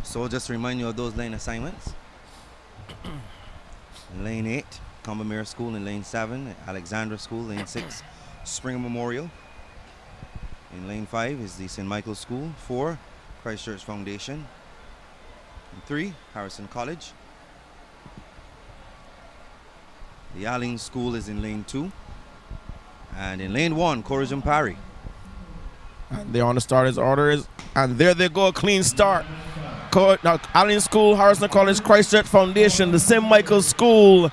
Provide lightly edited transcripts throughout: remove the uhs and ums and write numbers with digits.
So just to remind you of those lane assignments. In lane 8, Combermere School. In lane 7, Alexandra School. Lane 6, Springer Memorial. In lane 5 is the St. Michael's School. 4, Christchurch Foundation. In 3, Harrison College. The Alling School is in lane 2. And in lane 1, Corazon Parry. And they're on the starters' orders. And there they go, a clean start. Now, Allen School, Harrison College, Christchurch Foundation, the St. Michael's School,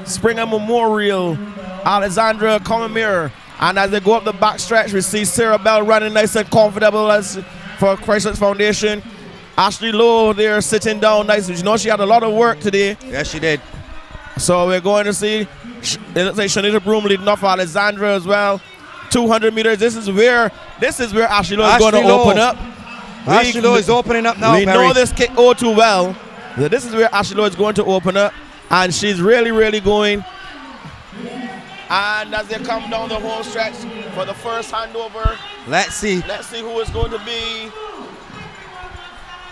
Springer Memorial, Alexandra, Combermere. And as they go up the backstretch, we see Sarah Bell running nice and comfortable as for Christchurch Foundation. Ashley Lowe there sitting down nice. You know she had a lot of work today. Yes, she did. So we're going to see, it looks like Shanita Broom leading off Alexandra as well. 200 meters. This is where Ashley Lowe is going to open up. Ashley Lowe is opening up now. We know this kick all too well. This is where Ashley Lowe is going to open up, and she's really, really going. And as they come down the home stretch for the first handover, let's see who it's going to be.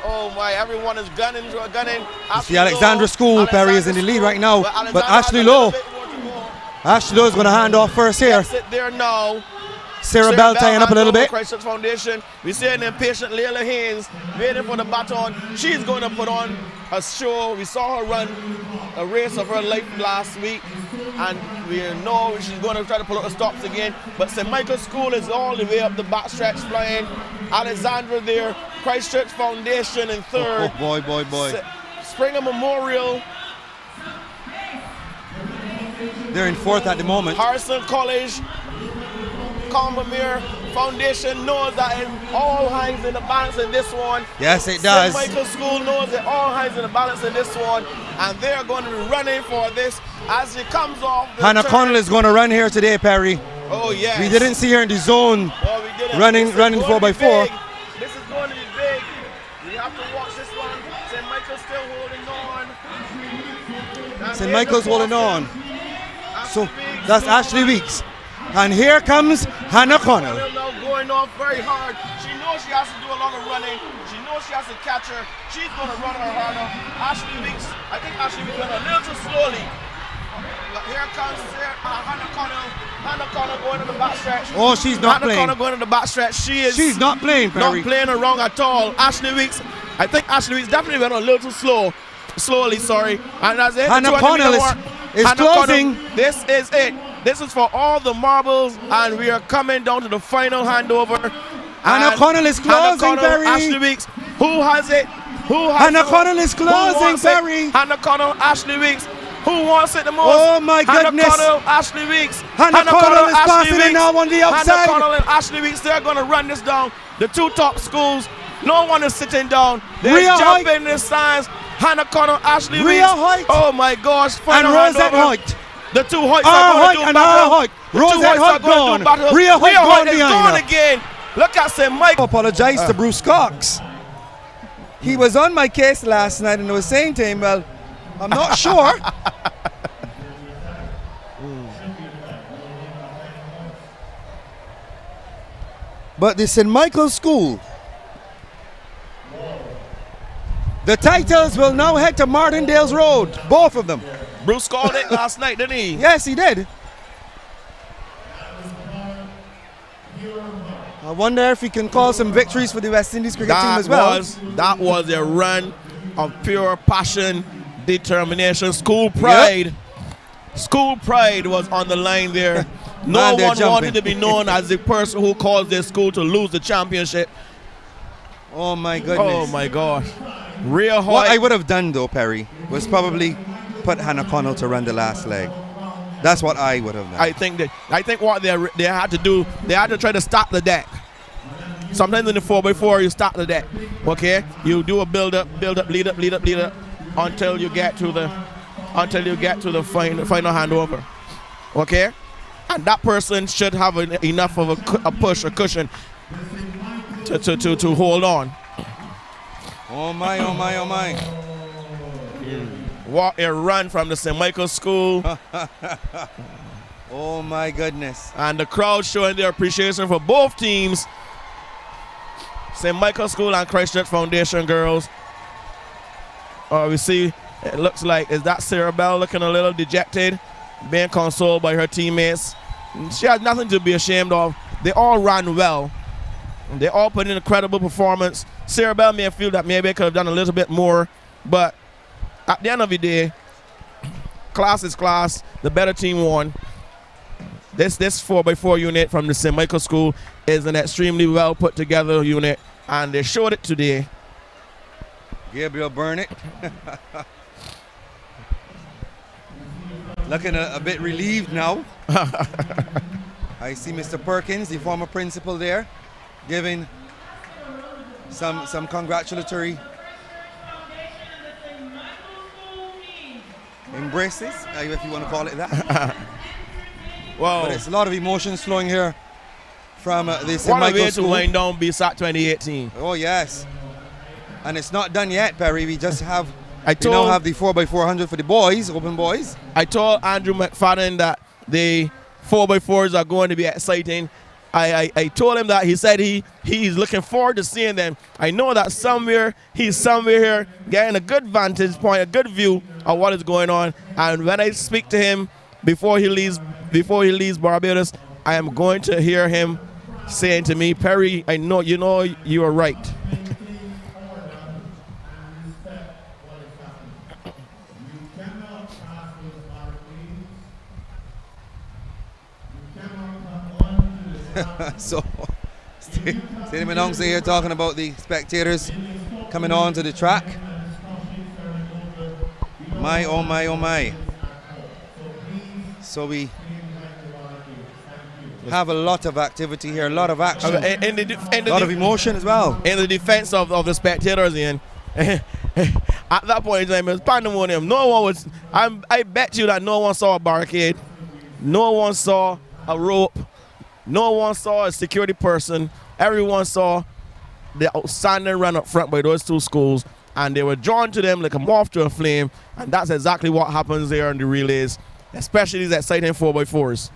Oh my! Everyone is gunning. The Alexandra School, Perry is in the lead right now, but Ashley Lowe is going to hand off first here. Sit there now. Sarah Bell tying up a little bit. Christchurch Foundation. We see an impatient Layla Haynes waiting for the baton. She's going to put on a show. We saw her run a race of her life last week, and we know she's going to try to pull out the stops again. But St. Michael's School is all the way up the backstretch flying. Alexandra there. Christchurch Foundation in third. Oh boy. Springer Memorial. They're in fourth at the moment. Harrison College. Combermere Foundation knows that it all hangs in the balance in this one. Yes, it does. St. Michael's School knows it all hangs in the balance in this one, and they're going to be running for this as it comes off. Hannah Connell is going to run here today, Perry. Oh yes. We didn't see her in the zone. No, we didn't. running 4x4. This is going to be big. We have to watch this one. St. Michael's still holding on. St. Michael's holding on. So that's Ashley Weeks. And here comes Hannah Connell. Now going off very hard. She knows she has to do a lot of running. She knows she has to catch her. She's going to run her harder. Ashley Weeks, I think Ashley Weeks went a little too slowly. But here comes Hannah Connell. Hannah Connell going to the backstretch. Oh, she's not playing. Hannah Connell going to the backstretch. She's not playing, Perry. Not playing her wrong at all. Ashley Weeks, I think Ashley Weeks definitely went a little too slowly, sorry. And as it Hannah Connell is closing. Connell, this is it. This is for all the marbles, and we are coming down to the final handover. Hannah Connell is closing, Perry. Ashley Weeks. Who has it? Hannah Connell is closing, Perry. Hannah Connell, Ashley Weeks. Who wants it the most? Oh my goodness. Hannah Connell, Ashley Weeks. Hannah Connell is passing it now on the outside. Hannah Connell and Ashley Weeks, they're going to run this down. The two top schools. No one is sitting down. They're jumping in the stands. Hannah Connell, Ashley Weeks. Oh my gosh. And Rosette Hoyt. The two Hoyts are going to do battle. Rosette Hoyt gone. Rhea Hoyt is gone again. Look at St. Michael. I apologize to Bruce Cox. He was on my case last night and I was saying to him, well, I'm not sure. But the St. Michael's School, the titles will now head to Martindale's Road, both of them. Bruce called it last night, didn't he? Yes, he did. I wonder if he can call some victories for the West Indies cricket team as well. That was a run of pure passion, determination, school pride. Yep. School pride was on the line there. No one wanted to be known as the person who caused their school to lose the championship. Oh my goodness. Oh my gosh. Rhea Hoyt. What I would have done though, Perry, was probably put Hannah Connell to run the last leg. That's what I would have done. I think what they had to do, they had to try to stop the deck. Sometimes in the 4x4 you start the deck. Okay? You do a build up, lead up until you get to the final handover. Okay? And that person should have enough of a push, a cushion to hold on. Oh my, oh my, oh my. What a run from the St. Michael's School. Oh my goodness. And the crowd showing their appreciation for both teams. St. Michael's School and Christchurch Foundation girls. We see it looks like, is that Sarah Bell looking a little dejected, being consoled by her teammates. She has nothing to be ashamed of. They all ran well. They all put in a credible performance. Sarah Bell may feel that maybe they could have done a little bit more, but at the end of the day, class is class. The better team won. This 4x4 unit from the St. Michael School is an extremely well put together unit, and they showed it today. Gabriel Burnett. Looking a bit relieved now. I see Mr. Perkins, the former principal there, giving some congratulatory embraces, if you want to call it that. Wow. But it's a lot of emotions flowing here from the St. What a Michael way to School. wind down BSSAC 2018. Oh yes, and it's not done yet, Perry. We just have I we now have the 4x400 for the boys, open boys. I told Andrew McFadden that the 4x4s are going to be exciting. I told him that. He said he's looking forward to seeing them. I know that he's somewhere here getting a good vantage point, a good view of what is going on. And when I speak to him before he leaves Barbados, I am going to hear him saying to me, Perry, I know you are right. So, Stadium announcer here talking about the spectators coming on to the track. My, oh my, oh my. So we have a lot of activity here, a lot of action, a lot of emotion as well. In the defense of the spectators, Ian. At that point in time, it was pandemonium. No one was, I bet you that no one saw a barricade. No one saw a rope. No one saw a security person. Everyone saw the outstanding run up front by those two schools, and they were drawn to them like a moth to a flame, and that's exactly what happens there in the relays, especially these exciting 4x4s.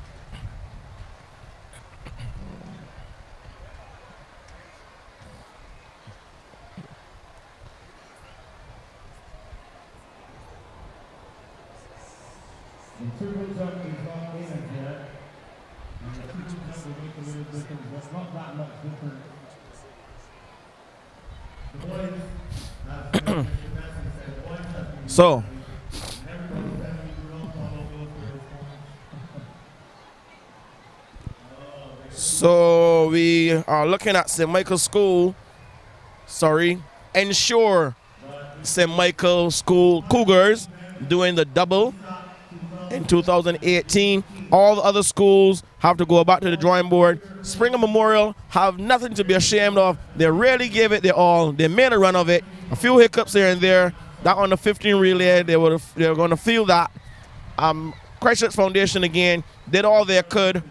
So we are looking at St. Michael School, ensure St. Michael School Cougars doing the double in 2018. All the other schools have to go back to the drawing board. Springer Memorial have nothing to be ashamed of. They really gave it their all. They made a run of it. A few hiccups here and there. That on the 15 relay, they were going to feel that. Christchurch Foundation again did all they could.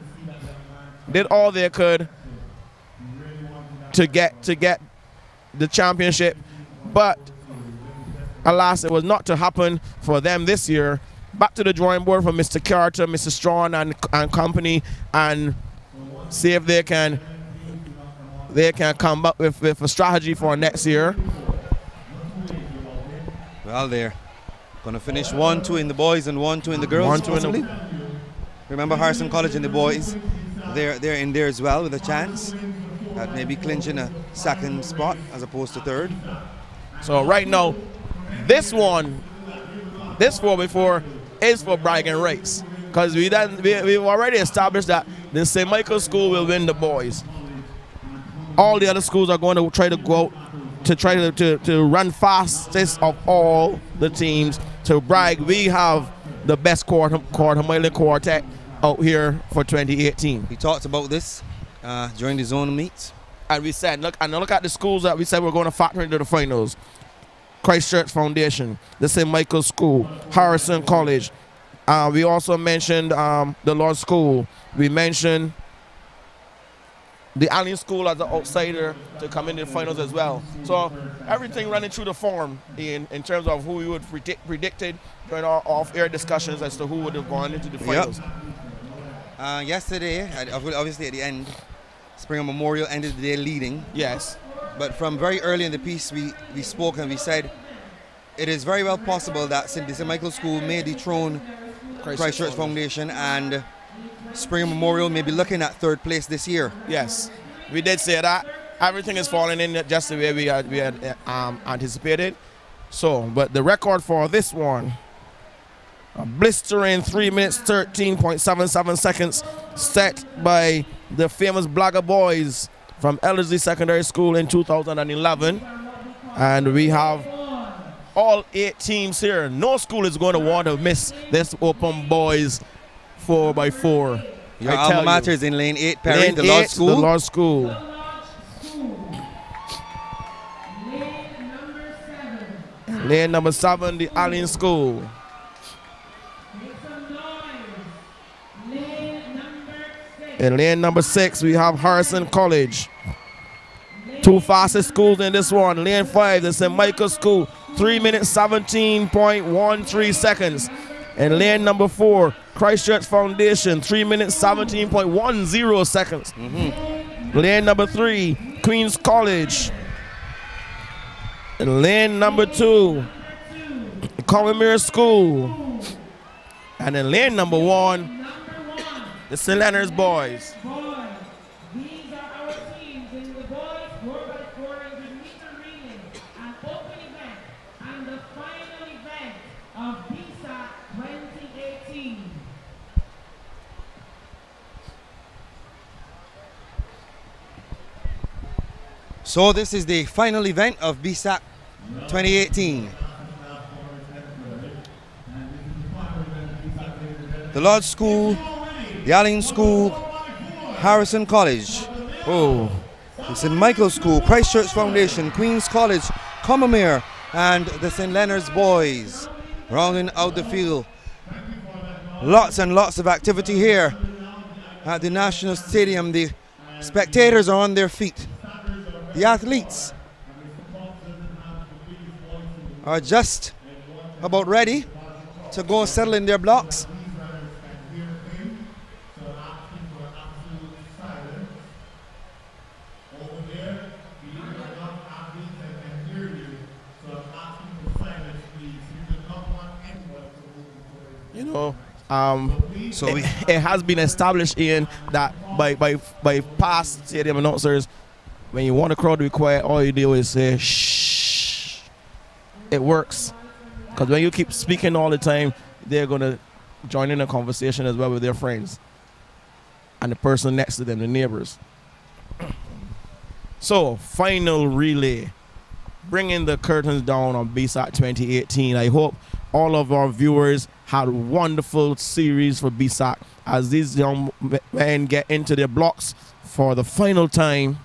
To get the championship, but alas, it was not to happen for them this year. Back to the drawing board for Mr. Carter, Mr. Strawn, and company, and see if they can come up with a strategy for next year. Well, they're going to finish 1-2 in the boys and 1-2 in the girls. 1-2 in the... Remember Harrison College and the boys, they're in there as well with a chance at maybe clinching a second spot as opposed to third. So right now, this 4x4 is for bragging rights, because we've already established that the St. Michael School will win the boys. All the other schools are going to try to go out to try to run fastest of all the teams to brag. We have the best quarter mile quartet out here for 2018. We talked about this during the zone meets, and we said, look at the schools that we said we're going to factor into the finals. Christchurch Foundation, the St. Michael School, Harrison College. We also mentioned the Lord School. We mentioned the Allen School as an outsider to come into the finals as well. So everything running through the form in terms of who we would predicted during our off-air discussions as to who would have gone into the finals. Yep. Yesterday, obviously at the end, Springer Memorial ended the day leading. Yes. But from very early in the piece, we spoke and we said it is very well possible that St. Michael's School may dethrone Christchurch Foundation, and Springer Memorial may be looking at 3rd place this year. Yes, we did say that. Everything is falling in just the way we had anticipated. So, but the record for this one, a blistering 3 minutes 13.77 seconds, set by the famous Blagger Boys from Ellerslie Secondary School in 2011. And we have all 8 teams here. No school is going to want to miss this Open Boys 4x4. Your alma mater is in lane 8, Perry, lane the 8, Lord School. The Lord School. Lane number 7, the Allen School. In lane number 6, we have Harrison College. 2 fastest schools in this one. Lane 5, the St. Michael's School, 3 minutes 17.13 seconds. And lane number 4, Christchurch Foundation, 3 minutes 17.10 seconds. Lane number 3, Queen's College. And lane number 2, Commonwealth School. And in lane number 1, the St. Leonard's Boys. These are our teams in the boys 4x400 meter relay, an open event, and the final event of BSSAC 2018. So this is the final event of BSSAC 2018. The Lord School, the Allen School, Harrison College, the St. Michael's School, Christchurch Foundation, Queen's College, Combermere, and the St. Leonard's Boys rounding out the field. Lots and lots of activity here at the National Stadium. The spectators are on their feet. The athletes are just about ready to go settle in their blocks. You know, it has been established, Ian, that by past stadium announcers, when you want the crowd to be quiet, all you do is say shh. It works, because when you keep speaking all the time, they're gonna join in a conversation as well with their friends and the person next to them, the neighbors. So, final relay, bringing the curtains down on BSSAC 2018. I hope all of our viewers had a wonderful series for BSSAC as these young men get into their blocks for the final time,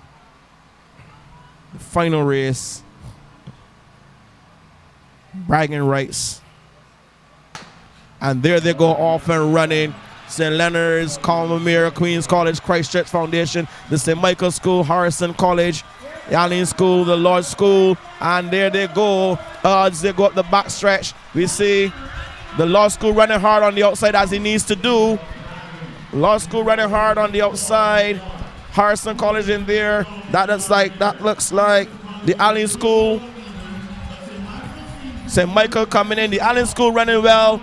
the final race, bragging rights. And there they go off and running. St. Leonard's, Combermere, Queen's College, Christchurch Foundation, the St. Michael's School, Harrison College, the Allen School, the Lord School, and there they go. As they go up the back stretch, we see the Lord School running hard on the outside as he needs to do. Lord School running hard on the outside. Harrison College in there. That looks like the Allen School. St. Michael coming in. The Allen School running well.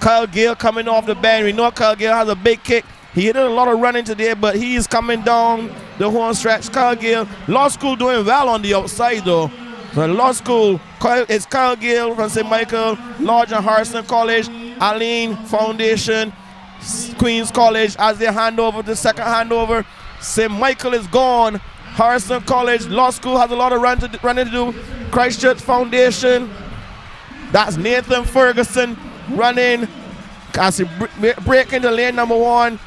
Kyle Gale coming off the bench. We know Kyle Gale has a big kick. He did a lot of running today, but he's coming down the home stretch. Kyle Gale, Law School doing well on the outside though. The Law School, it's Kyle Gale from St. Michael, Lodge and Harrison College, Allen Foundation, Queen's College as they hand over the second handover. St. Michael is gone. Harrison College, Law School has a lot of running to do. Christchurch Foundation, that's Nathan Ferguson running as he break into lane number 1.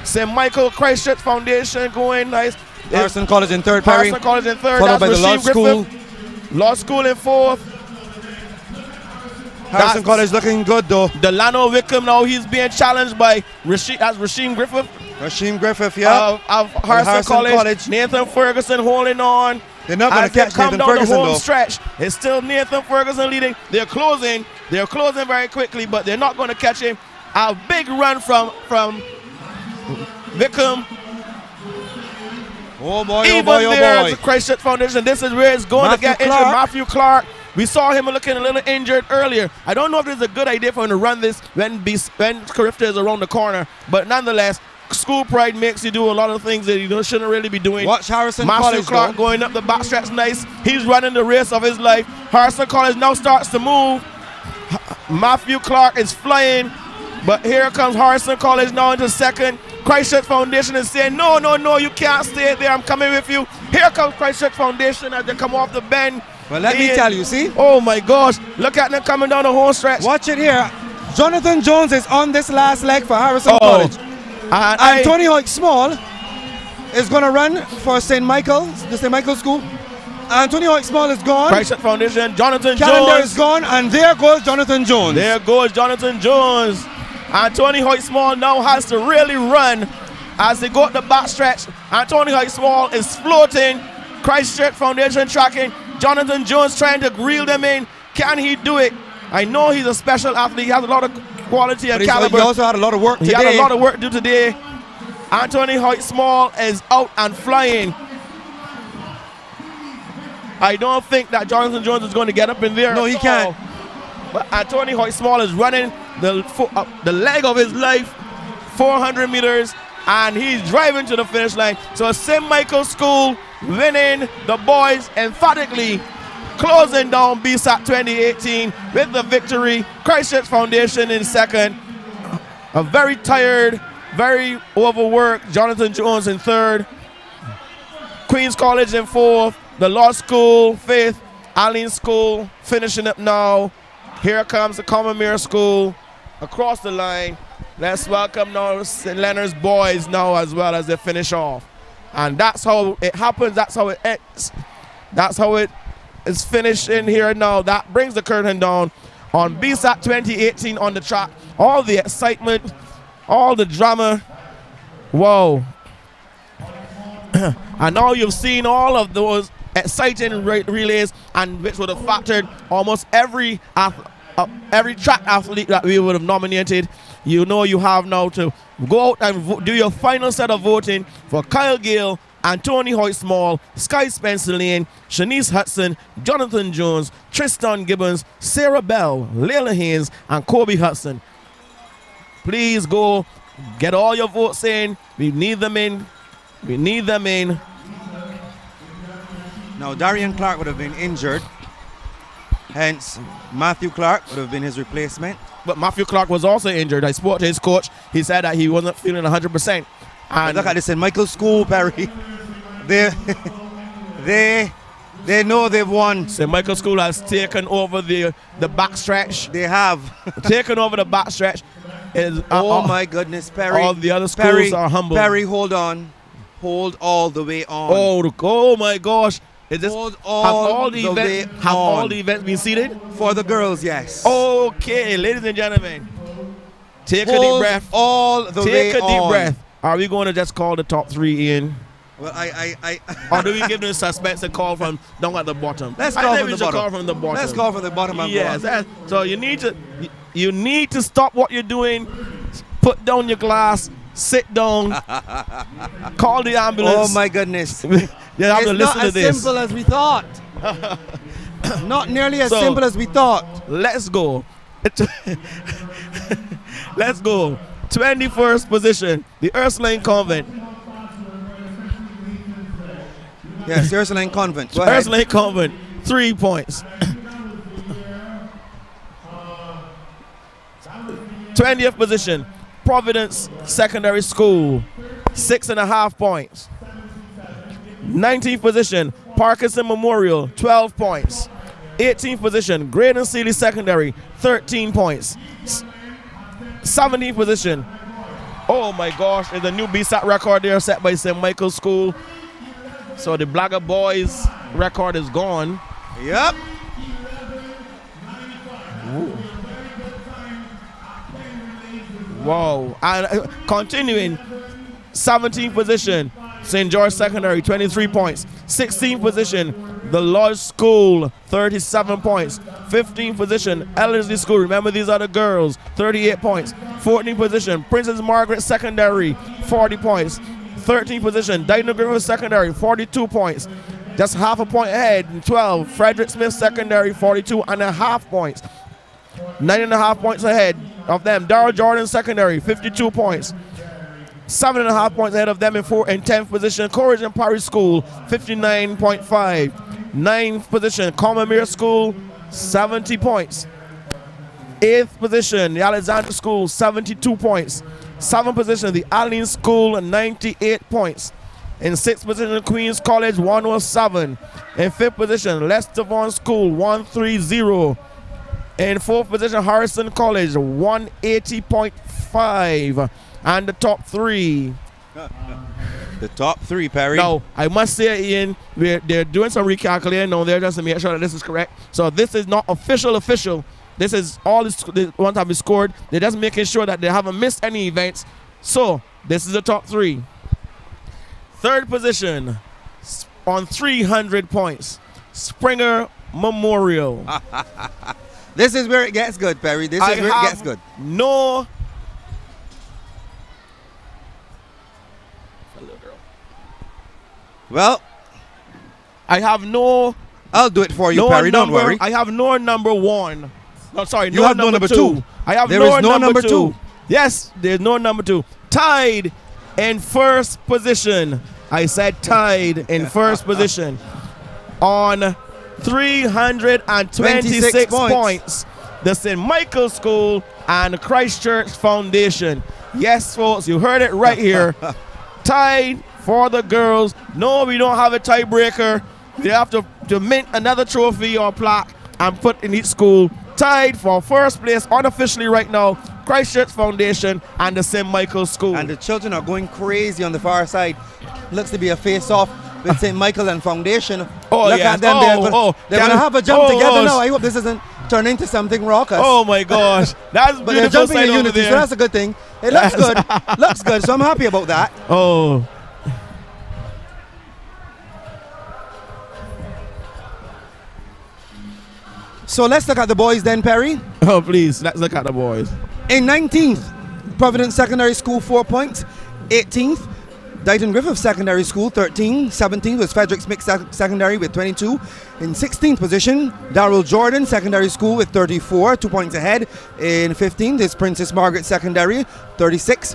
St. Michael, Christchurch Foundation going nice. Harrison College in third, Perry. Harrison College in third. Followed by the Law School. Law School in fourth. Harrison College looking good though. Delano Wickham now, he's being challenged by Rasheem Griffith. Rasheem Griffith, yeah. Of Harrison College. Nathan Ferguson holding on. They're not going to catch Nathan Ferguson the home though. Stretch. It's still Nathan Ferguson leading. They're closing very quickly, but they're not going to catch him. A big run from Wickham. Oh boy, Even oh boy, oh there, boy. Christchurch Foundation. This is where it's going to get into Matthew Clark We saw him looking a little injured earlier. I don't know if it's a good idea for him to run this when Carifta is around the corner, but nonetheless, school pride makes you do a lot of things that you shouldn't really be doing. Watch Harrison Matthew College Clark though. going up the backstretch nice. He's running the race of his life. Harrison College now starts to move. Matthew Clark is flying, but here comes Harrison College now into second. Christchurch Foundation is saying, no, no, no, you can't stay there. I'm coming with you. Here comes Christchurch Foundation as they come off the bend. Well, let me tell you, see? Oh my gosh, look at them coming down the home stretch. Watch it here. Jonathan Jones is on this last leg for Harrison College. And Tony Hoyt Small is going to run for St. Michael's, the St. Michael's School. And Tony Hoyt Small is gone. Christchurch Foundation, Jonathan Calendar Jones. is gone, and there goes Jonathan Jones. There goes Jonathan Jones. And Tony Hoyt Small now has to really run as they go up the backstretch. And Tony Hoyt Small is floating. Christchurch Foundation tracking. Jonathan Jones trying to reel them in. Can he do it? I know he's a special athlete. He has a lot of quality and caliber. He also had a lot of work today. He had a lot of work to do today. Anthony Hoyt Small is out and flying. I don't think that Jonathan Jones is going to get up in there. No, he can't. But Anthony Hoyt Small is running the leg of his life, 400 meters, and he's driving to the finish line. So St. Michael's School winning the boys emphatically, closing down BSSAC 2018 with the victory. Christchurch Foundation in second. A very tired, very overworked Jonathan Jones in third. Queen's College in fourth. The Law School, fifth. Allen School finishing up now. Here comes the Commonwealth School across the line. Let's welcome now St. Leonard's boys now as well as they finish off. And that's how it happens. That's how it ends. That's how it is finished in here now. That brings the curtain down on BSSAC 2018 on the track. All the excitement, all the drama. Whoa. And now you've seen all of those exciting relays, and which would have factored almost every track athlete that we would have nominated. You know you have now to go out and do your final set of voting for Kyle Gale, Anthony Hoyt Small, Sky Spencer Lane, Shanice Hudson, Jonathan Jones, Tristan Gibbons, Sarah Bell, Layla Haynes, and Kobe Hudson. Please go get all your votes in. We need them in. We need them in. Now, Darian Clark would have been injured. Hence, Matthew Clark would have been his replacement. But Matthew Clark was also injured. I spoke to his coach. He said that he wasn't feeling 100%. And look at this in Michael's School, Perry. They know they've won. St. Michael's School has taken over the backstretch. They have. Taken over the backstretch. Oh my goodness, Perry. All the other schools are humble. Perry, hold on. Hold all the way on. Oh my gosh. Is this, Hold all the way have all on. the events been seated? For the girls, yes. Okay, ladies and gentlemen. Take a deep Hold breath. all the way Take a deep on. breath. Are we going to just call the top three in? Well, Or do we give them suspense and call from down at the bottom? Let's call from the bottom. Call from the bottom. Let's call from the bottom. Yes. So you need to stop what you're doing. Put down your glass. Sit down. Call the ambulance. Oh my goodness. You have to listen to this. It's not as simple as we thought. Not nearly as simple as we thought. Let's go. Let's go. 21st position, the Ursuline Convent. Yes, Ursuline Convent. Go ahead. Ursuline Convent, 3 points. 20th position, Providence Secondary School, 6.5 points. 19th position, Parkinson Memorial, 12 points. 18th position, Graydon Seeley Secondary, 13 points. 17th position, oh my gosh, there's a new BSSAC record there set by St. Michael's School. So the Blagger boys record is gone. Yep. Ooh. Wow. And continuing, 17th position, St. George Secondary, 23 points. 16th position, the Lodge School, 37 points. 15th position, Ellerslie School, remember these are the girls, 38 points. 14th position, Princess Margaret Secondary, 40 points. 13th position, Dyno Griffith Secondary, 42 points. just half a point ahead. In 12, Frederick Smith Secondary, 42.5 points. 9.5 points ahead of them. Darrell Jordan Secondary, 52 points. 7.5 points ahead of them in 10th position. Corrigan Parish School, 59.5. 9th position, Commermere School, 70 points. 8th position, the Alexander School, 72 points. 7th position, the Allen School, 98 points. In 6th position, Queens College, 107. In 5th position, Lester Vaughan School, 130. In 4th position, Harrison College, 180.5. And the top 3. The top 3, Perry. Now, I must say, Ian, they're doing some recalculating now there just to make sure that this is correct. So this is not official. This is all the ones have been scored. They're just making sure that they haven't missed any events. So this is the top 3. 3rd position on 300 points, Springer Memorial. This is where it gets good, Perry. This is where it gets good. Well, I have no. I'll do it for you, Perry. Don't worry. I have no number 1. No, sorry, you have no number 2. I have there is no number 2. Yes, there's no number 2. Tied in 1st position. I said tied in 1st position on 326 points. The St. Michael School and Christchurch Foundation. Yes, folks, you heard it right here. Tied for the girls. No, we don't have a tiebreaker. We have to mint another trophy or plaque and put in each school. Tied for 1st place unofficially right now, Christchurch Foundation and the St. Michael School. And the children are going crazy on the far side. Looks to be a face-off with St. Michael and Foundation. Look at them. They're going to have a jump together now. I hope this doesn't turn into something raucous. Oh, my gosh. That's but they're jumping in unity, so that's a good thing. It looks good. Looks good, so I'm happy about that. Oh. So let's look at the boys then, Perry. Oh, please, let's look at the boys. In 19th, Providence Secondary School, 4 points. 18th, Dighton Griffith Secondary School, 13. 17th was Frederick Smith Secondary with 22. In 16th position, Darrell Jordan Secondary School with 34, 2 points ahead. In 15th is Princess Margaret Secondary, 36.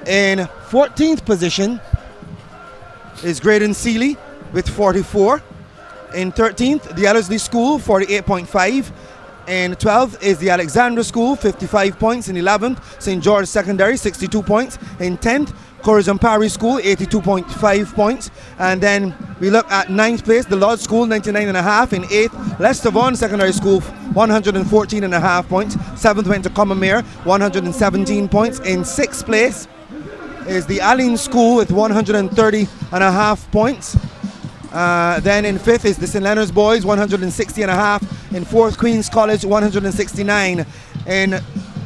In 14th position is Graydon Seeley with 44. In 13th, the Ellerslie School, 48.5. In 12th is the Alexandra School, 55 points. In 11th, St. George Secondary, 62 points. In 10th, Corrigan Parish School, 82.5 points. And then we look at 9th place, the Lodge School, 99.5. In 8th, Lester Vaughan Secondary School, 114.5 points. 7th went to Commermere, 117 points. In 6th place is the Allen School with 130.5 points. Then in 5th is the St. Leonard's Boys, 160.5. In 4th, Queen's College, 169. In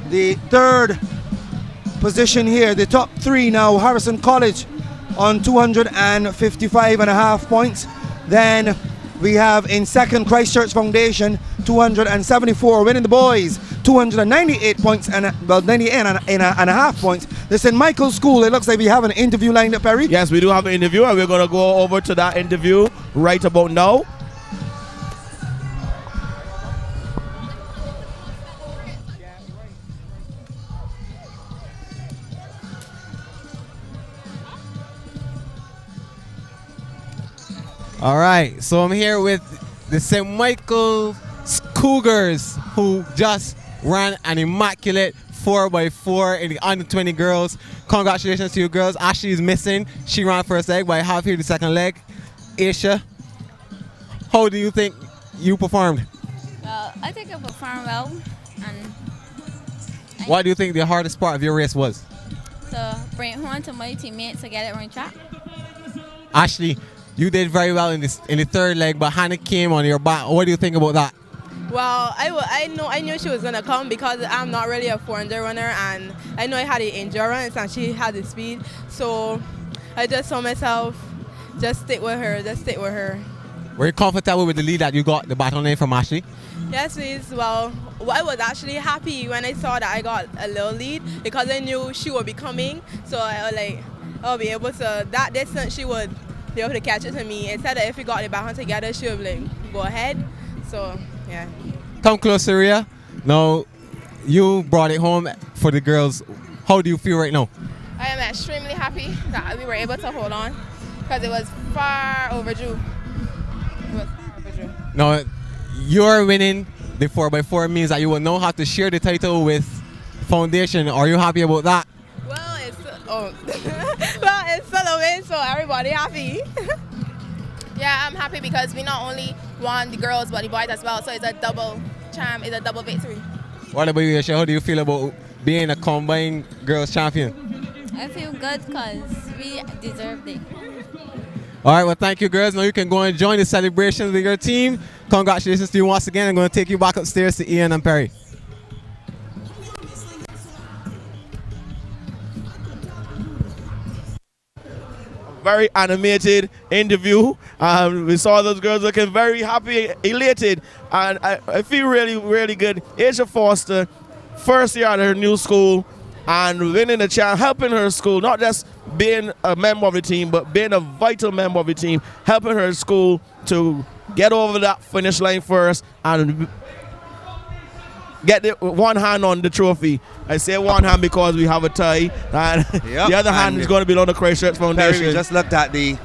the 3rd position here, the top 3 now, Harrison College on 255.5 points. Then we have in 2nd, Christchurch Foundation, 274, winning the boys, 298 points, and 98.5 points. The St. Michael School, it looks like we have an interview lined up, Perry. Yes, we do have an interview, and we're going to go over to that interview right about now. All right, so I'm here with the St. Michael Cougars, who just ran an immaculate 4x4 in the under 20 girls. Congratulations to you girls. Ashley is missing. She ran first leg, but I have here the second leg. Aisha, how do you think you performed? Well, I think I performed well. And what do you think the hardest part of your race was? To bring it home to my teammates to get it on track. Ashley, you did very well in the 3rd leg, but Hannah came on your back. What do you think about that? Well, I knew she was going to come because I'm not really a 400 runner, and I know I had the endurance and she had the speed. So I just told myself, just stick with her. Were you comfortable with the lead that you got, the battle name from Ashley? Yes, please. Well, I was actually happy when I saw that I got a little lead because I knew she would be coming. So I'll be able to, that distance she would they have to catch it to me. Instead of if we got the back together, she would like go ahead. So yeah. Come closer, Ria. Now, you brought it home for the girls. How do you feel right now? I am extremely happy that we were able to hold on because it was far overdue. It was far overdue. Now, you're winning the 4x4 means that you will now have to share the title with Foundation. Are you happy about that? Well, it's well, it's still a win, so everybody happy. Yeah, I'm happy because we not only won the girls but the boys as well. So it's a double champ, it's a double victory. What about you, Asha? How do you feel about being a combined girls champion? I feel good because we deserved it. All right, well, thank you, girls. Now you can go and join the celebrations with your team. Congratulations to you once again. I'm going to take you back upstairs to Ian and Perry. Very animated interview. We saw those girls looking very happy, elated, and I feel really, really good. Asia Foster, first year at her new school, and winning the chance, helping her school, not just being a member of the team, but being a vital member of the team, helping her school to get over that finish line first and get one hand on the trophy. I say one hand because we have a tie, and the other hand is going to be on the Christchurch Foundation. Perry, we just looked at the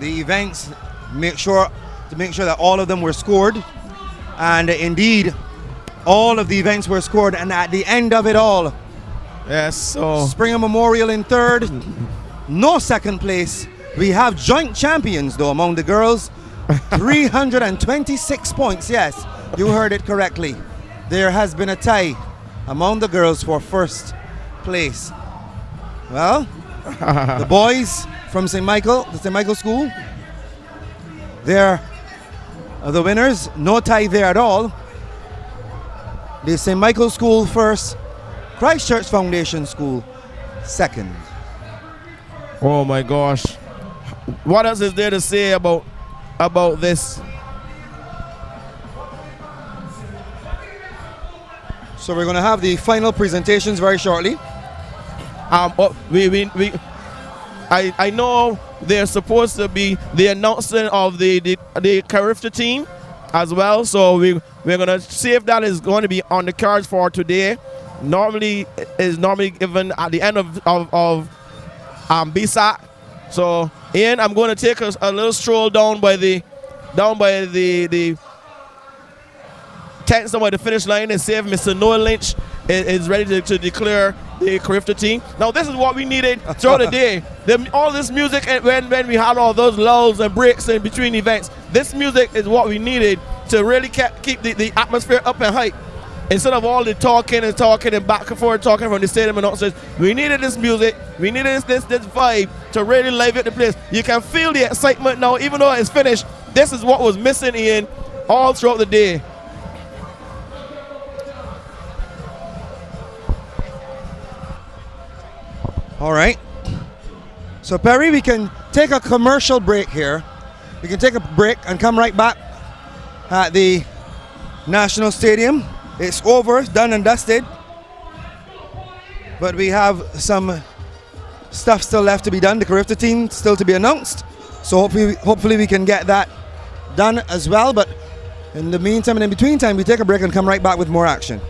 events, make sure that all of them were scored, and indeed, all of the events were scored. And at the end of it all, yes, so Springer Memorial in third, no second place. We have joint champions though among the girls, 326 points. Yes, you heard it correctly. There has been a tie among the girls for first place. Well, the boys from the St. Michael School, they're the winners. No tie there at all. The St. Michael School first, Christchurch Foundation School second. Oh my gosh. What else is there to say about this? So we're going to have the final presentations very shortly. I know there's supposed to be the announcement of the Carifta team as well. So we're going to see if that is going to be on the cards for today. Normally given at the end of BSSAC. So Ian, I'm going to take a little stroll down by the tents by the finish line and see if Mr. Noah Lynch is ready to declare the Carifta team. Now this is what we needed throughout the day. All this music, and when we had all those lulls and breaks in between events, this music is what we needed to really keep the atmosphere up and hype. Instead of all the talking and back and forth talking from the stadium announcers, we needed this music, we needed this vibe to really live at the place. You can feel the excitement now, even though it's finished. This is what was missing, Ian, all throughout the day. All right. So Perry, we can take a commercial break here. We can take a break and come right back at the National Stadium. It's over, done and dusted. But we have some stuff still left to be done. The Carifta team still to be announced. So hopefully we can get that done as well. But in the meantime and in between time, we take a break and come right back with more action.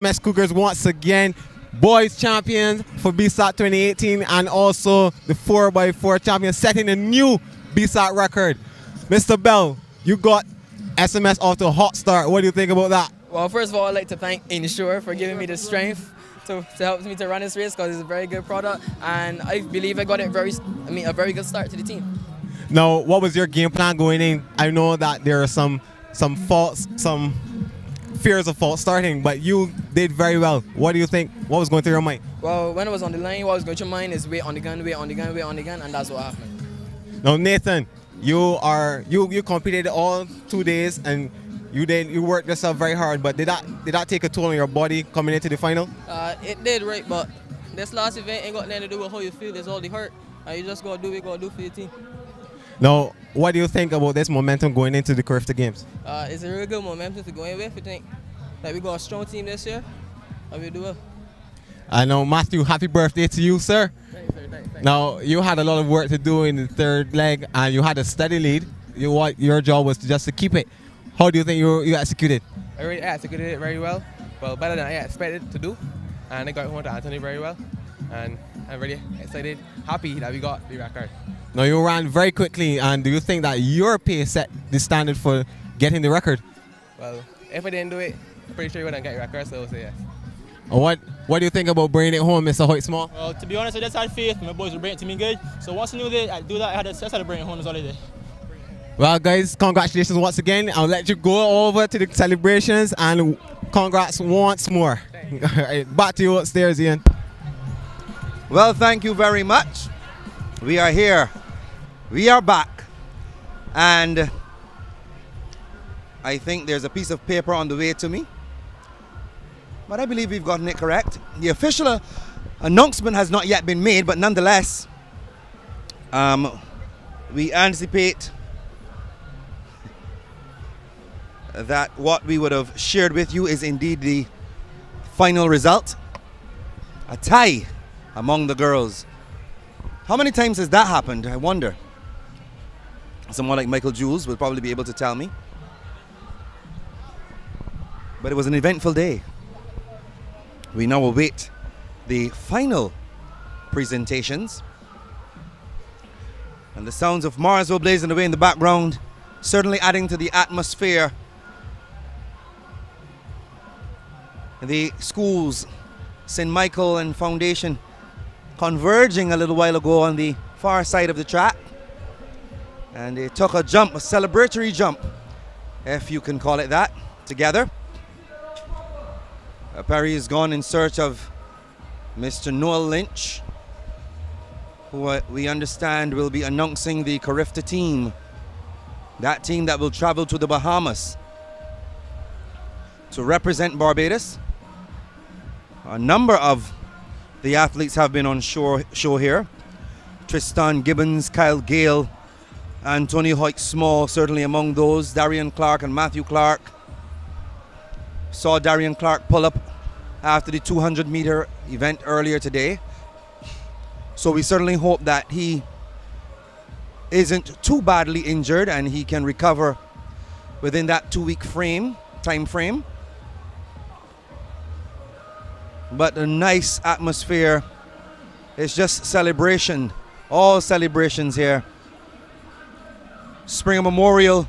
SMS Cougars once again, boys champions for BSAC 2018 and also the 4x4 champion, setting a new BSAC record. Mr. Bell, you got SMS off to a hot start. What do you think about that? Well, first of all, I'd like to thank Insure for giving me the strength to help me to run this race because it's a very good product, and I believe I got a very good start to the team. Now, what was your game plan going in? I know that there are some faults, some fears of false starting, but you did very well. What do you think? What was going through your mind? Well, when I was on the line, what was going through my mind is wait on the gun, wait on the gun, wait on the gun, and that's what happened. Now, Nathan, you competed all 2 days and you worked yourself very hard, but did that take a toll on your body coming into the final? It did, right, but this last event ain't got nothing to do with how you feel. It's all the hurt, and you just gotta do what you gotta do for your team. Now, what do you think about this momentum going into the Carifta Games? It's a real good momentum to go in with. I think that we got a strong team this year, and we do well. I know, Matthew, happy birthday to you, sir. Thanks, sir. Thanks. Now, you had a lot of work to do in the third leg, and you had a steady lead. Your job was just to keep it. How do you think you executed? I really executed it very well. Well, better than I expected to do. And I got home to Anthony very well. And I'm really excited, happy that we got the record. Now, you ran very quickly, and do you think that your pace set the standard for getting the record? Well, if I didn't do it, I'm pretty sure you wouldn't get a record, so I'll say yes. What do you think about bringing it home, Mr. Hoyt Small? Well, to be honest, I just had faith. My boys would bring it to me good. So once I knew that I'd do that, I just had to bring it home as all I did. Well, guys, congratulations once again. I'll let you go over to the celebrations and congrats once more. Back to you upstairs, Ian. Well, thank you very much. We are here. We are back. And I think there's a piece of paper on the way to me. But I believe we've gotten it correct. The official announcement has not yet been made, but nonetheless, we anticipate that what we would have shared with you is indeed the final result. A tie among the girls. How many times has that happened? I wonder. Someone like Michael Jules will probably be able to tell me. But it was an eventful day. We now await the final presentations. And the sounds of Marsville blazing away in the background, certainly adding to the atmosphere. The schools, St. Michael and Foundation, converging a little while ago on the far side of the track. And they took a jump, a celebratory jump, if you can call it that, together. Perry has gone in search of Mr. Noel Lynch, who we understand will be announcing the Carifta team. That team that will travel to the Bahamas to represent Barbados. A number of the athletes have been on show here. Tristan Gibbons, Kyle Gale, Anthony Hoyt Small, certainly among those. Darian Clark and Matthew Clark. Saw Darian Clark pull up after the 200-meter event earlier today. So we certainly hope that he isn't too badly injured and he can recover within that 2-week time frame. But a nice atmosphere. It's just celebration. All celebrations here. Springer Memorial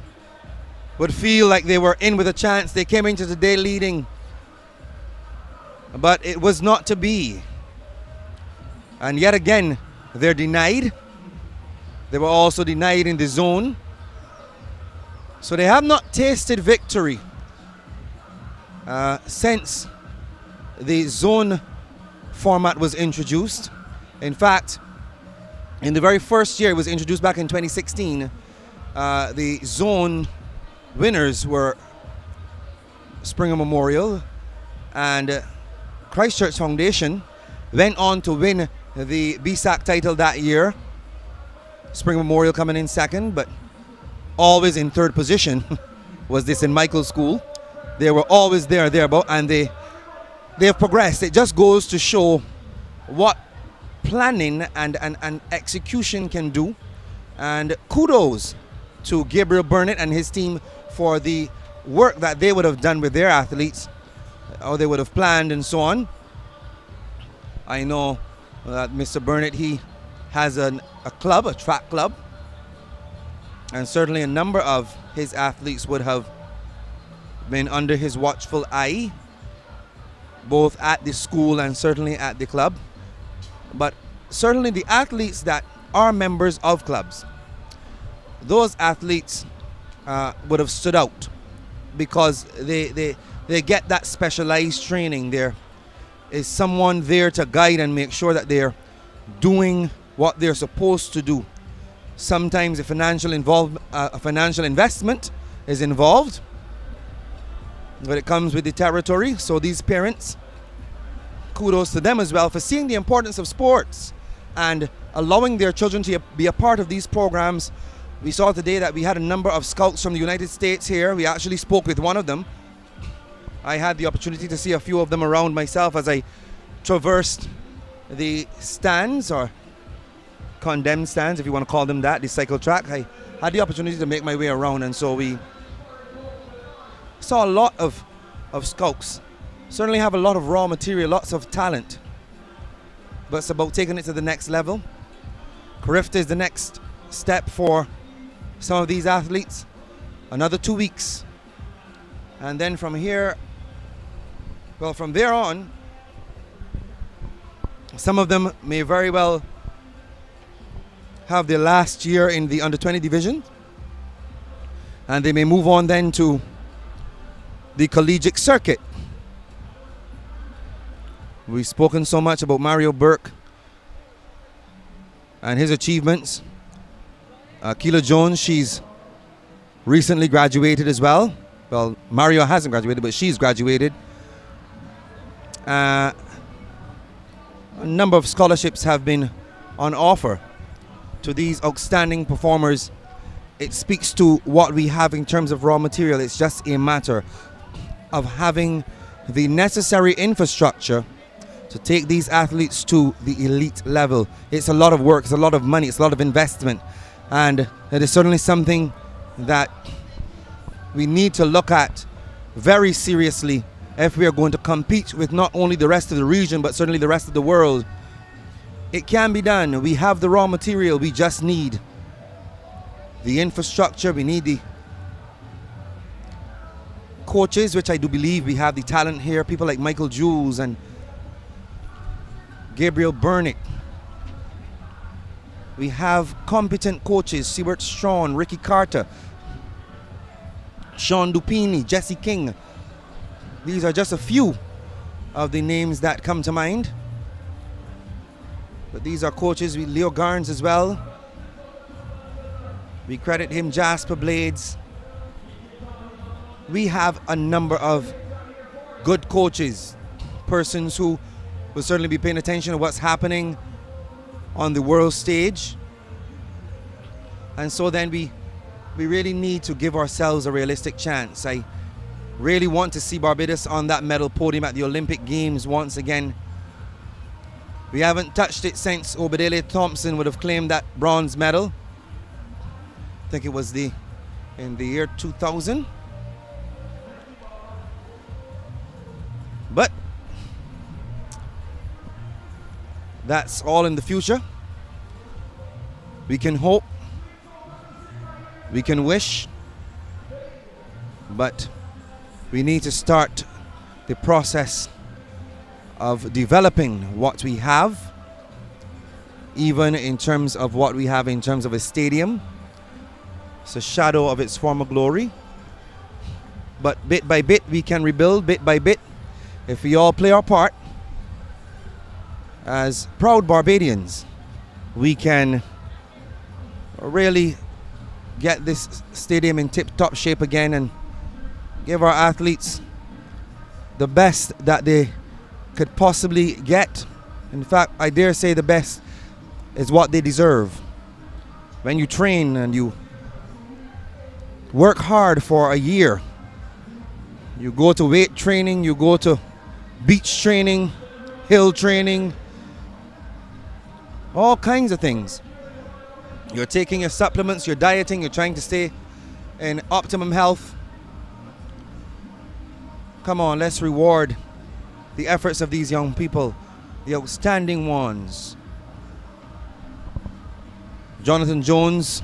would feel like they were in with a chance. They came into the day leading. But it was not to be. And yet again, they're denied. They were also denied in the zone. So they have not tasted victory since the zone format was introduced. In fact, in the very first year it was introduced back in 2016, the zone winners were Springer Memorial, and Christchurch Foundation went on to win the BSAC title that year. Springer Memorial coming in second, but always in third position was this St. Michael's School. They were always thereabout, and they have progressed. It just goes to show what planning and execution can do. And kudos to Gabriel Burnett and his team for the work that they would have done with their athletes how they would have planned and so on. I know that Mr. Burnett, he has a club, a track club, and certainly a number of his athletes would have been under his watchful eye, both at the school and certainly at the club. But certainly the athletes that are members of clubs, those athletes would have stood out because they get that specialized training. There is someone there to guide and make sure that they're doing what they're supposed to do. Sometimes a financial investment is involved, but it comes with the territory. So these parents, kudos to them as well for seeing the importance of sports and allowing their children to be a part of these programs. We saw today that we had a number of scouts from the United States here. We actually spoke with one of them. I had the opportunity to see a few of them around myself as I traversed the stands, or condemned stands, if you want to call them that, the cycle track. I had the opportunity to make my way around, and so we saw a lot of scouts. Certainly have a lot of raw material, lots of talent, but it's about taking it to the next level. Carifta is the next step for some of these athletes. Another 2 weeks, and then from here, well, from there on, some of them may very well have their last year in the under-20 division, and they may move on then to the collegiate circuit. We've spoken so much about Mario Burke and his achievements. Keela Jones, she's recently graduated as well. Well, Mario hasn't graduated, but she's graduated. A number of scholarships have been on offer to these outstanding performers. It speaks to what we have in terms of raw material. It's just a matter of having the necessary infrastructure to take these athletes to the elite level. It's a lot of work, it's a lot of money, it's a lot of investment, and it is certainly something that we need to look at very seriously if we are going to compete with not only the rest of the region but certainly the rest of the world. It can be done. We have the raw material. We just need the infrastructure. We need the coaches, which I do believe we have the talent here. People like Michael Jules and Gabriel Burnett. We have competent coaches, Siebert Strawn, Ricky Carter, Sean Dupini, Jesse King. These are just a few of the names that come to mind. But these are coaches with Leo Garns as well. We credit him, Jasper Blades. We have a number of good coaches, persons who will certainly be paying attention to what's happening on the world stage. And so then we really need to give ourselves a realistic chance. I really want to see Barbados on that medal podium at the Olympic Games once again. We haven't touched it since Obadele Thompson would have claimed that bronze medal. I think it was in the year 2000. But that's all in the future. We can hope, we can wish, but we need to start the process of developing what we have, even in terms of what we have in terms of a stadium. It's a shadow of its former glory, but bit by bit we can rebuild, bit by bit, if we all play our part. As proud Barbadians, we can really get this stadium in tip-top shape again and give our athletes the best that they could possibly get. In fact, I dare say the best is what they deserve. When you train and you work hard for a year, you go to weight training, you go to beach training, hill training, all kinds of things. You're taking your supplements, you're dieting, you're trying to stay in optimum health. Come on, let's reward the efforts of these young people, the outstanding ones. Jonathan Jones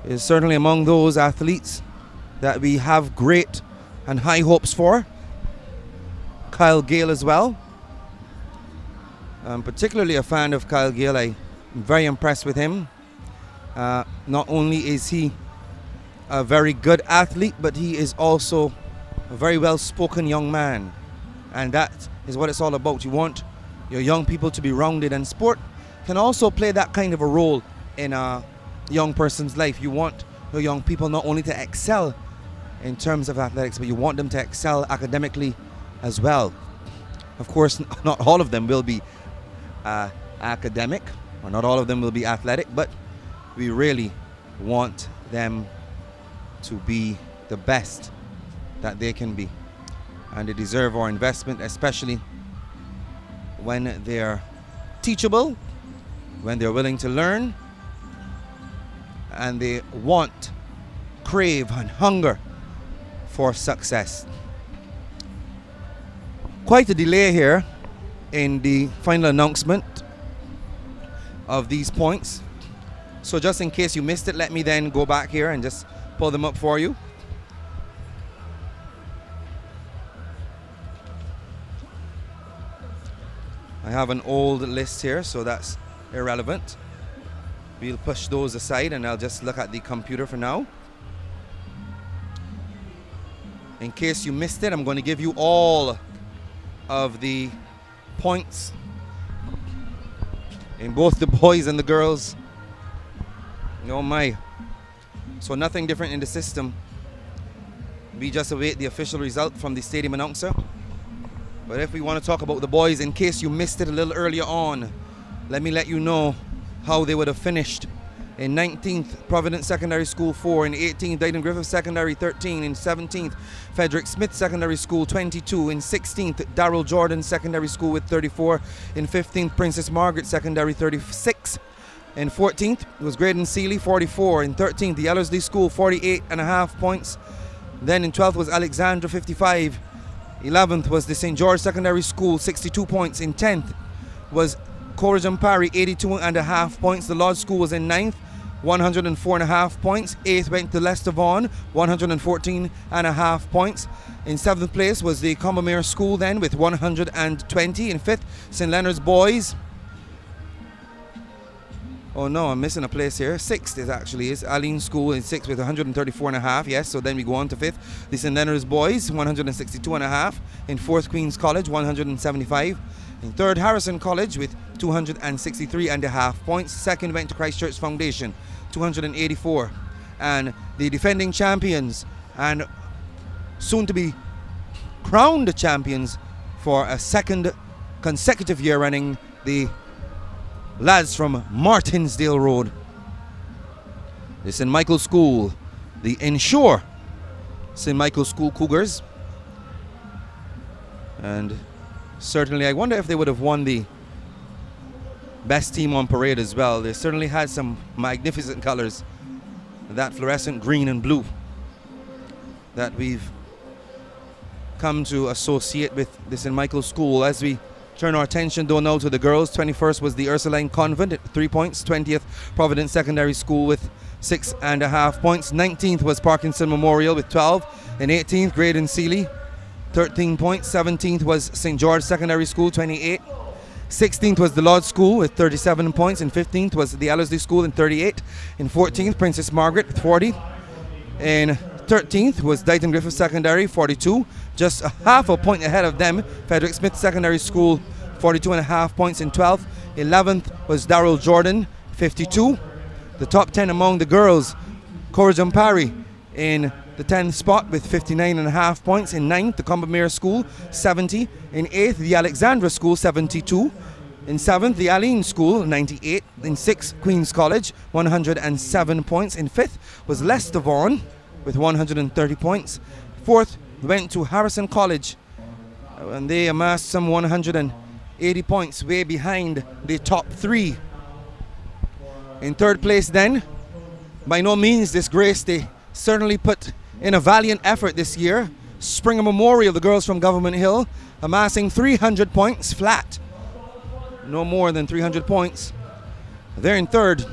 is certainly among those athletes that we have great and high hopes for. Kyle Gale as well. I'm particularly a fan of Kyle Gale. I'm very impressed with him. Not only is he a very good athlete, but he is also a very well-spoken young man. And that is what it's all about. You want your young people to be rounded, and sport can also play that kind of a role in a young person's life. You want your young people not only to excel in terms of athletics, but you want them to excel academically as well. Of course, not all of them will be academic, or not all of them will be athletic, but we really want them to be the best that they can be. And they deserve our investment, especially when they're teachable, when they're willing to learn, and they want, crave, and hunger for success. Quite a delay here in the final announcement of these points. So just in case you missed it, let me then go back here and just pull them up for you. I have an old list here, so that's irrelevant. We'll push those aside and I'll just look at the computer for now. In case you missed it, I'm going to give you all of the points in both the boys and the girls. Oh my. So nothing different in the system. We just await the official result from the stadium announcer. But if we want to talk about the boys, in case you missed it a little earlier on, let me let you know how they would have finished. In 19th, Providence Secondary School 4. In 18th, Dayton Griffith Secondary 13. In 17th, Frederick Smith Secondary School 22. In 16th, Darrell Jordan Secondary School with 34. In 15th, Princess Margaret Secondary 36. In 14th, it was Graydon Seeley 44. In 13th, the Ellerslie School 48.5 points. Then in 12th was Alexandra 55. 11th was the St. George Secondary School 62 points. In 10th was Corrigan Parry 82.5 points. The Lodge School was in 9th, 104.5 points. 8th went to Leicester Vaughan, 114.5 points. In 7th place was the Combermere School then with 120. In 5th, St. Leonard's Boys. Oh no, I'm missing a place here. 6th is actually Aline School in 6th with 134.5. Yes, so then we go on to 5th. The St. Leonard's Boys, 162.5. In 4th, Queen's College, 175. In 3rd, Harrison College with 263.5 points. 2nd went to Christchurch Foundation, 284. And the defending champions and soon to be crowned champions for a 2nd consecutive year running, the lads from Martinsdale Road, the St. Michael School, the Ensure St. Michael School Cougars. And certainly I wonder if they would have won the best team on parade as well. They certainly had some magnificent colors, that fluorescent green and blue that we've come to associate with the St. Michael School. As we turn our attention though now to the girls, 21st was the Ursuline Convent at 3 points. 20th, Providence Secondary School with 6.5 points. 19th was Parkinson Memorial with 12. And 18th, Graydon Seeley, 13 points. 17th was St. George Secondary School, 28. 16th was the Lodge School with 37 points. And 15th was the Ellerslie School in 38. In 14th, Princess Margaret with 40. In 13th was Dayton Griffith Secondary, 42. Just a half a point ahead of them, Frederick Smith Secondary School, 42.5 points in 12th. 11th was Darrell Jordan, 52. The top 10 among the girls, Corrigan Parry in the 10th spot with 59.5 points. In 9th, the Combermere School, 70. In 8th, the Alexandra School, 72. In 7th, the Aline School, 98. In 6th, Queen's College, 107 points. In 5th was Leicester Vaughan with 130 points. 4th went to Harrison College, and they amassed some 180 points, way behind the top 3. In 3rd place then, by no means disgraced, they certainly put in a valiant effort this year. Springer Memorial, the girls from Government Hill, amassing 300 points flat. No more than 300 points. They're in third.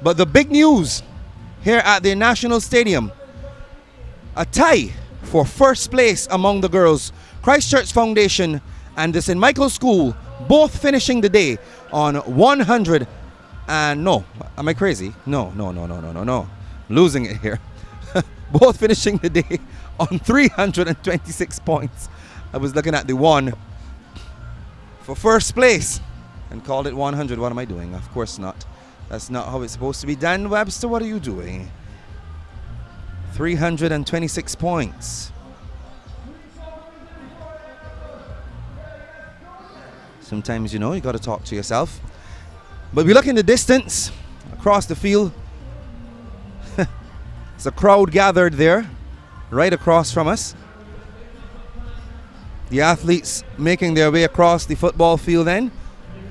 But the big news here at the National Stadium, a tie for first place among the girls. Christchurch Foundation and the St. Michael's School both finishing the day on 100 and no, am I crazy? No. Losing it here. Both finishing the day on 326 points. I was looking at the one for first place and called it 100. What am I doing? Of course not. That's not how it's supposed to be done. Webster, what are you doing? 326 points. Sometimes, you know, you got to talk to yourself. But we look in the distance across the field. There's a crowd gathered there right across from us. The athletes making their way across the football field then.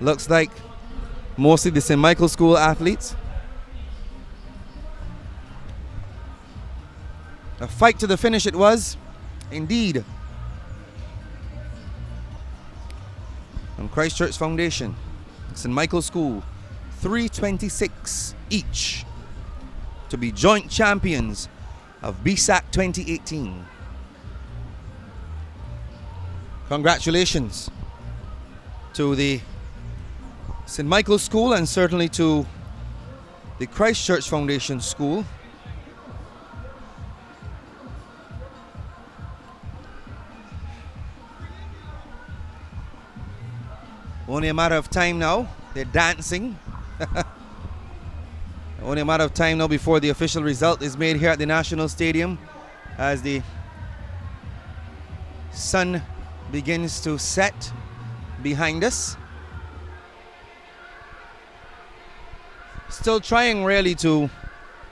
Looks like mostly the St. Michael's School athletes. A fight to the finish it was, indeed. And Christchurch Foundation, St. Michael's School, 326 each to be joint champions of BSSAC 2018. Congratulations to the St. Michael's School and certainly to the Christchurch Foundation School. Only a matter of time now. They're dancing. Only a matter of time now before the official result is made here at the National Stadium as the sun begins to set behind us. Still trying really to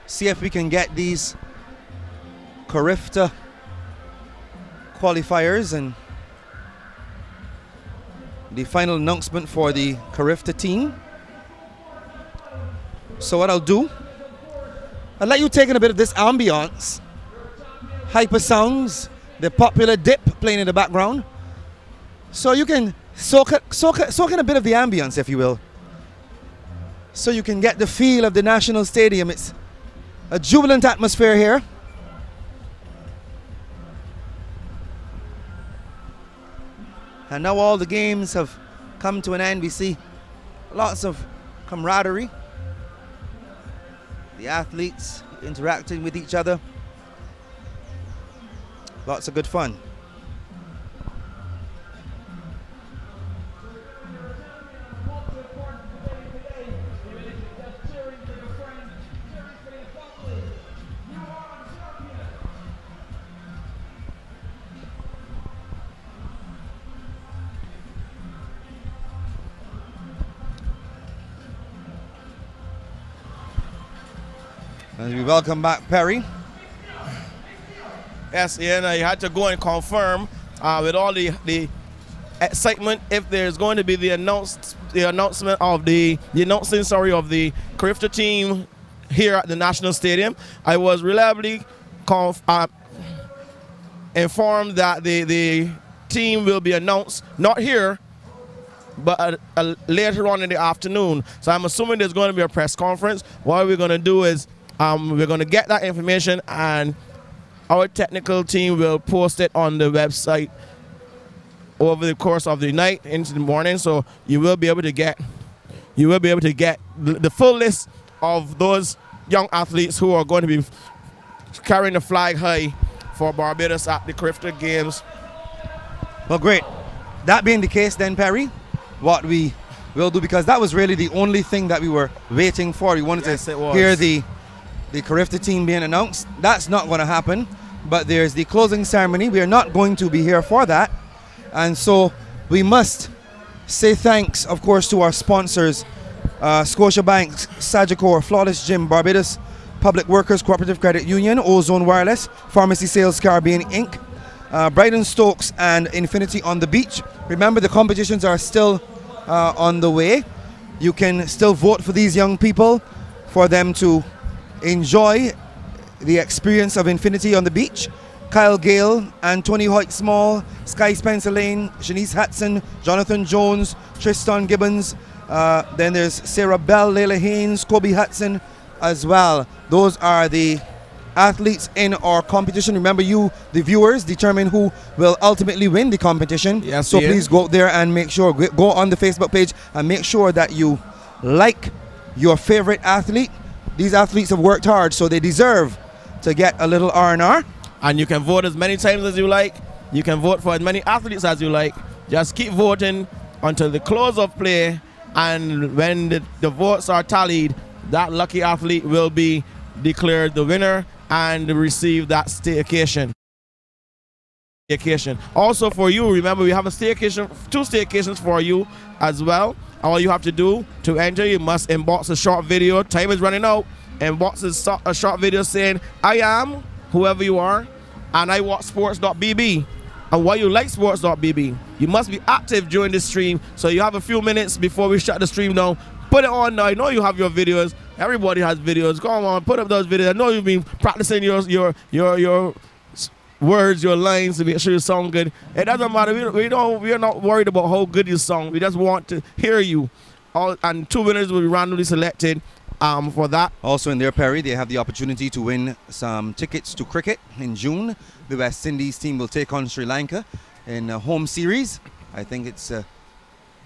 see if we can get these Carifta qualifiers and the final announcement for the Carifta team. So what I'll do, I'll let you take in a bit of this ambience. Hyper sounds, the popular dip playing in the background. So you can soak in a bit of the ambience, if you will. So you can get the feel of the National Stadium. It's a jubilant atmosphere here. And now all the games have come to an end. We see lots of camaraderie. The athletes interacting with each other. Lots of good fun. And we welcome back Perry. Yes, Ian, I had to go and confirm with all the excitement if there's going to be the announcement of the Carifta team here at the National Stadium. I was reliably informed that the team will be announced not here, but later on in the afternoon. So I'm assuming there's going to be a press conference. What we're going to do is we're going to get that information and our technical team will post it on the website over the course of the night into the morning. So you will be able to get the full list of those young athletes who are going to be carrying the flag high for Barbados at the Carifta Games. Well, great. That being the case then, Perry, what we will do, because that was really the only thing that we were waiting for. We wanted to hear the Carifta team being announced. That's not going to happen, but there's the closing ceremony. We are not going to be here for that, and so we must say thanks, of course, to our sponsors, Scotiabank, Sagicor, Flawless Gym, Barbados Public Workers Cooperative Credit Union, Ozone Wireless, Pharmacy Sales Caribbean Inc., Brighton Stokes and Infinity on the Beach. Remember, the competitions are still on the way. You can still vote for these young people for them to enjoy the experience of Infinity on the Beach. Kyle Gale, Anthony Hoyt Small, Sky Spencer Lane, Shanice Hudson, Jonathan Jones, Tristan Gibbons. Then there's Sarah Bell, Layla Haynes, Kobe Hudson as well. Those are the athletes in our competition. Remember, you, the viewers, determine who will ultimately win the competition. Yes, so yeah. please go there and make sure, go on the Facebook page and make sure that you like your favorite athlete. These athletes have worked hard, so they deserve to get a little R&R. And you can vote as many times as you like. You can vote for as many athletes as you like. Just keep voting until the close of play. And when the votes are tallied, that lucky athlete will be declared the winner and receive that staycation. Also for you, remember we have a staycation, 2 staycations for you as well. All you have to do to enter, you must inbox a short video. Time is running out. Inbox a short video saying, I am whoever you are, and I watch Sports.bb. And why you like Sports.bb, you must be active during the stream. So you have a few minutes before we shut the stream down. Put it on now. I know you have your videos. Everybody has videos. Go on, put up those videos. I know you've been practicing your words, your lines to make sure you sound good. It doesn't matter. We're not worried about how good you sound. We just want to hear you. And 2 winners will be randomly selected for that. Also in there, Perry, they have the opportunity to win some tickets to cricket in June. The West Indies team will take on Sri Lanka in a home series. I think it's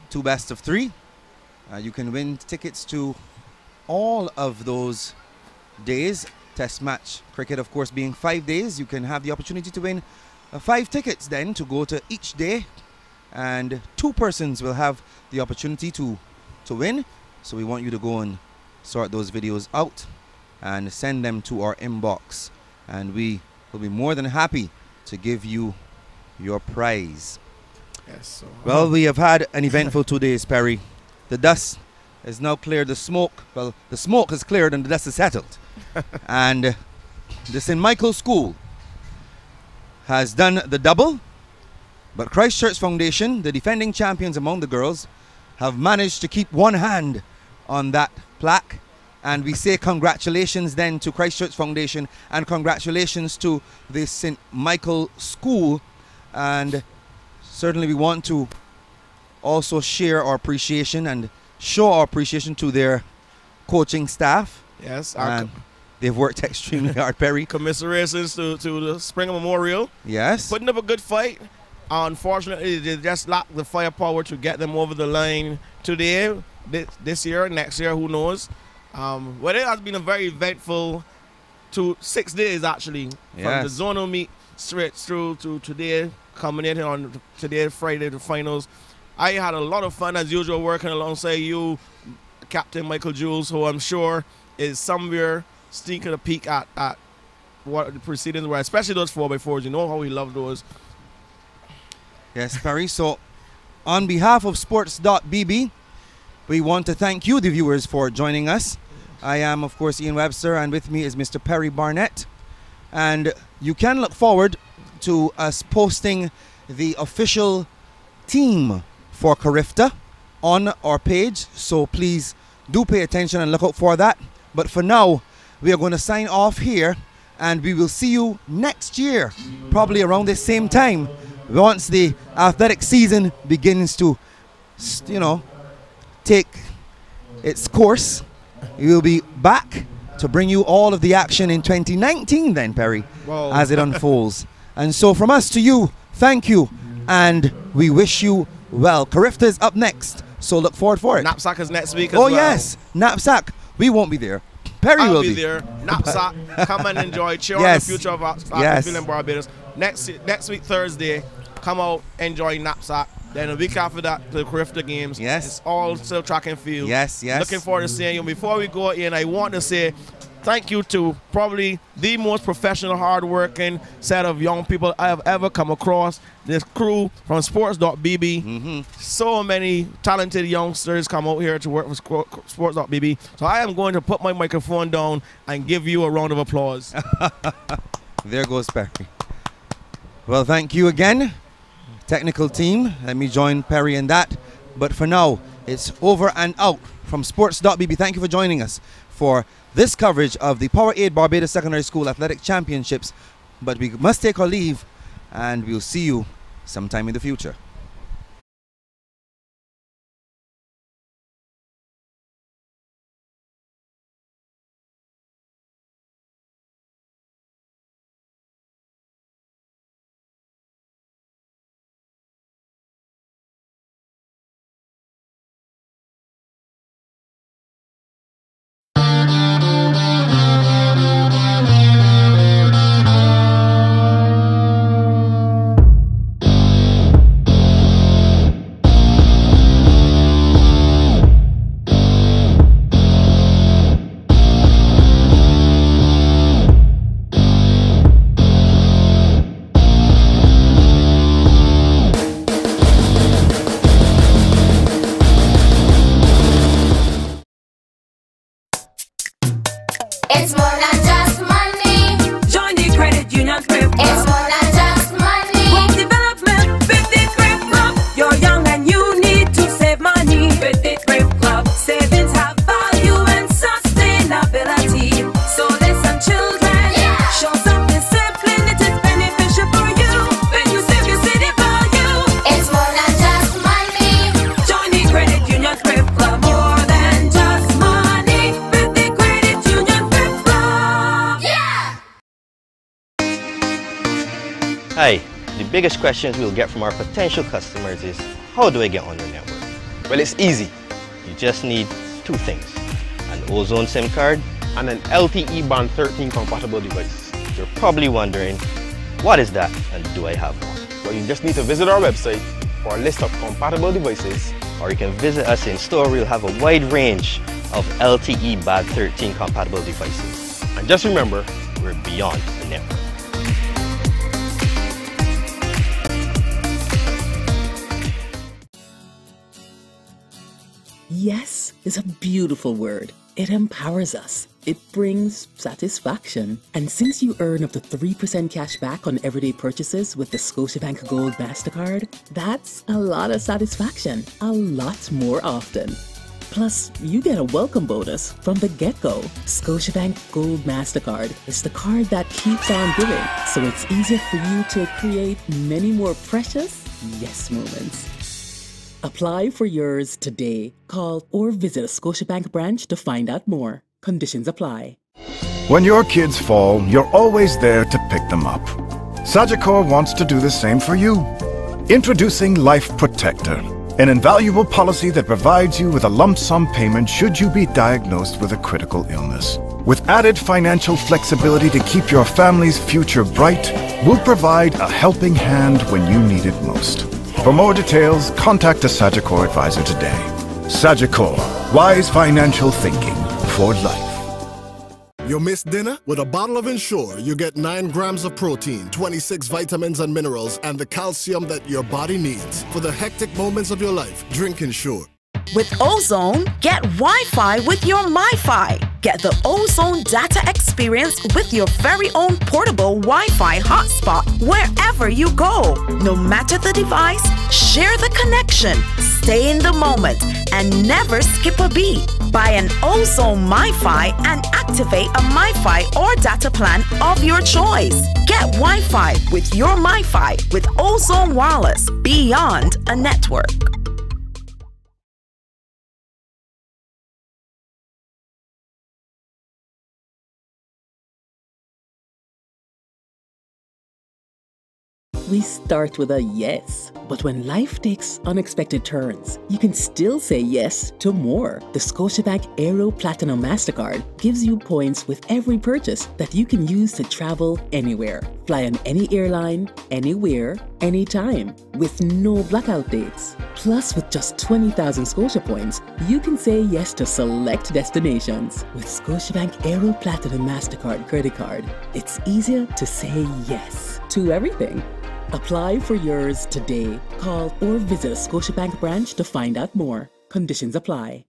2 best of 3. You can win tickets to all of those days. Test match cricket, of course, being 5 days. You can have the opportunity to win 5 tickets then to go to each day. And 2 persons will have the opportunity to win. So we want you to go and sort those videos out and send them to our inbox. And we will be more than happy to give you your prize. Yes. Well, we have had an eventful 2 days, Perry. The dust has now cleared, the smoke. Well, the smoke has cleared and the dust has settled. And the St. Michael School has done the double. But Christchurch Foundation, the defending champions among the girls, have managed to keep one hand on that plaque. And we say congratulations then to Christchurch Foundation and congratulations to the St. Michael School. And certainly we want to also share our appreciation and show our appreciation to their coaching staff. Yes. And they've worked extremely hard, Perry. Commiserations to the Springer Memorial. Yes. Putting up a good fight. Unfortunately, they just lack the firepower to get them over the line today, this year, next year, who knows. Well, it has been a very eventful 6 days, actually. From the zonal meet straight through to today, culminating on today, Friday, the finals. I had a lot of fun, as usual, working alongside you, Captain Michael Jules, who I'm sure is somewhere sneaking a peek at what the proceedings were, especially those 4x4s. You know how we love those. Yes, Perry. So, on behalf of Sports.bb, we want to thank you, the viewers, for joining us. I am, of course, Ian Webster, and with me is Mr. Perry Barnett. And you can look forward to us posting the official team for Carifta on our page. So please do pay attention and look out for that. But for now, we are going to sign off here, and we will see you next year, probably around the same time, once the athletic season begins to, take its course. We will be back to bring you all of the action in 2019 then, Perry, as it unfolds. And so from us to you, thank you, and we wish you well. Carifta is up next, so look forward for it. Knapsack is next week as well. Oh yes, Knapsack. We won't be there. Perry will be there. Knapsack, come and enjoy. Cheer on the future of our feeling Barbados. Next week, Thursday, come out, enjoy Knapsack. Then a week after that, the Carifta games. Yes. It's all still track and field. Yes, yes. Looking forward to seeing you. Before we go in, I want to say thank you to probably the most professional, hard-working set of young people I have ever come across. This crew from Sports.bb. So many talented youngsters come out here to work for Sports.bb. So I am going to put my microphone down and give you a round of applause. There goes Perry. Well, thank you again, technical team. Let me join Perry in that. But for now, it's over and out from Sports.bb. Thank you for joining us for this coverage of the Power 8 Barbados Secondary School Athletic Championships but we must take our leave, and we'll see you sometime in the future. It's more than just money. Join the credit union Crib Club. It's more than just money. Home development with the Crib Club. You're young and you need to save money with the Crib Club. Savings have value and sustainability. So listen, children, show some discipline. It is beneficial for you. When you save, you see the value. It's more than just money. Join the credit union Crib Club. More than just money with the credit union Crib Club. Yeah. Hi, the biggest questions we'll get from our potential customers is, how do I get on your network? Well, it's easy. You just need two things: an Ozone SIM card and an LTE Band 13 compatible device. You're probably wondering, what is that and do I have one? Well, you just need to visit our website for a list of compatible devices. Or you can visit us in store. We'll have a wide range of LTE Band 13 compatible devices. And just remember, we're beyond the network. Yes is a beautiful word. It empowers us. It brings satisfaction. And since you earn up to 3% cash back on everyday purchases with the Scotiabank Gold MasterCard, that's a lot of satisfaction, a lot more often. Plus, you get a welcome bonus from the get-go. Scotiabank Gold MasterCard is the card that keeps on giving, so it's easier for you to create many more precious yes moments. Apply for yours today. Call or visit a Scotiabank branch to find out more. Conditions apply. When your kids fall, you're always there to pick them up. Sagicor wants to do the same for you. Introducing Life Protector, an invaluable policy that provides you with a lump sum payment should you be diagnosed with a critical illness. With added financial flexibility to keep your family's future bright, we'll provide a helping hand when you need it most. For more details, contact a Sagicor advisor today. Sagicor, wise financial thinking for life. You miss dinner? With a bottle of Ensure, you get 9 grams of protein, 26 vitamins and minerals, and the calcium that your body needs. For the hectic moments of your life, drink Ensure. With Ozone, get Wi-Fi with your MiFi. Get the Ozone data experience with your very own portable Wi-Fi hotspot wherever you go. No matter the device, share the connection, stay in the moment, and never skip a beat. Buy an Ozone MiFi and activate a MiFi or data plan of your choice. Get Wi-Fi with your MiFi with Ozone Wireless, beyond a network. We start with a yes, but when life takes unexpected turns, you can still say yes to more. The Scotiabank Aero Platinum MasterCard gives you points with every purchase that you can use to travel anywhere. Fly on any airline, anywhere, anytime, with no blackout dates. Plus, with just 20,000 Scotia points, you can say yes to select destinations. With Scotiabank Aero Platinum MasterCard credit card, it's easier to say yes to everything. Apply for yours today. Call or visit a Scotiabank branch to find out more. Conditions apply.